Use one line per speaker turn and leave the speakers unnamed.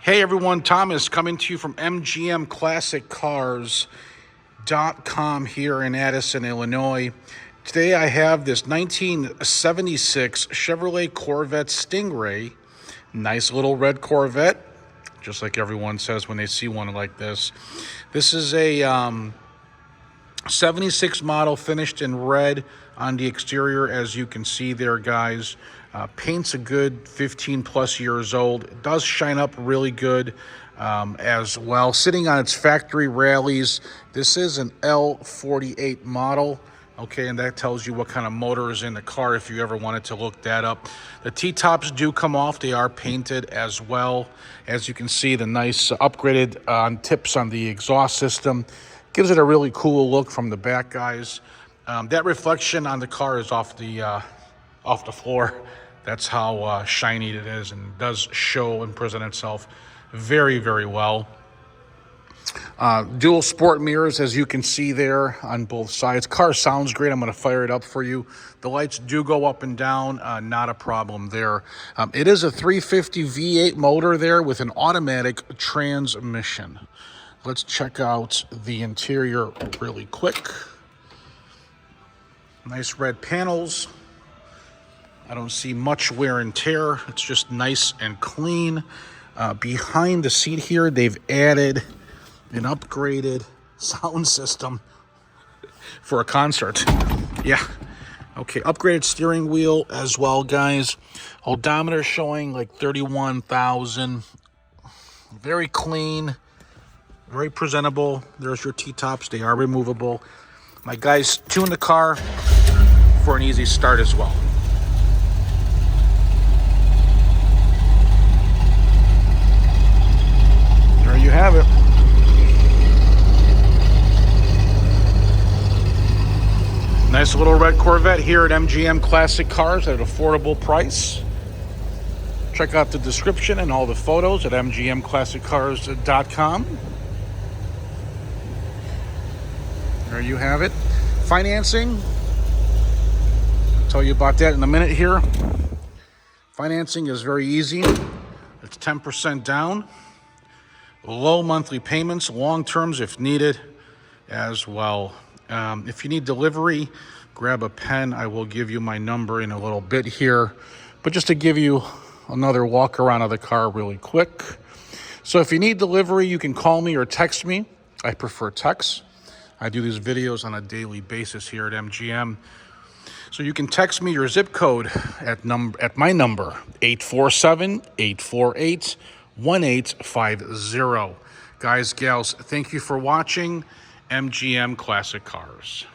Hey everyone, Thomas coming to you from MGM Classic Cars LLC here in Addison, Illinois. Today I have this 1976 Chevrolet Corvette Stingray. Nice little red Corvette, just like everyone says when they see one like this. This is a 76 model, finished in red on the exterior, as you can see there, guys. Paint's a good 15 plus years old. It does shine up really good as well. Sitting on its factory rallies. This is an L48 model. Okay, and that tells you what kind of motor is in the car if you ever wanted to look that up. The T-tops do come off. They are painted as well. As you can see, the nice upgraded tips on the exhaust system gives it a really cool look from the back, guys. That reflection on the car is off the floor. That's how shiny it is, and does show and present itself very, very well. Dual sport mirrors, as you can see there on both sides. Car sounds great. I'm going to fire it up for you. The lights do go up and down, not a problem there. It is a 350 V8 motor there with an automatic transmission. Let's check out the interior really quick. Nice red panels. I don't see much wear and tear. It's just nice and clean. Behind the seat here, they've added an upgraded sound system for a concert. Yeah. Okay, upgraded steering wheel as well, guys. Odometer showing like 31,000. Very clean, very presentable. There's your T-tops. They are removable. My guys tuned the car for an easy start as well. There you have it. Nice little red Corvette here at MGM Classic Cars at an affordable price. Check out the description and all the photos at mgmclassiccars.com. There you have it. Financing. I'll tell you about that in a minute here. Financing is very easy. It's 10% down. Low monthly payments, long terms if needed as well. If you need delivery, grab a pen. I will give you my number in a little bit here. But just to give you another walk around of the car really quick. So if you need delivery, you can call me or text me. I prefer text. I do these videos on a daily basis here at MGM. So you can text me your zip code at my number, 847-848-1850. Guys, gals, thank you for watching MGM Classic Cars.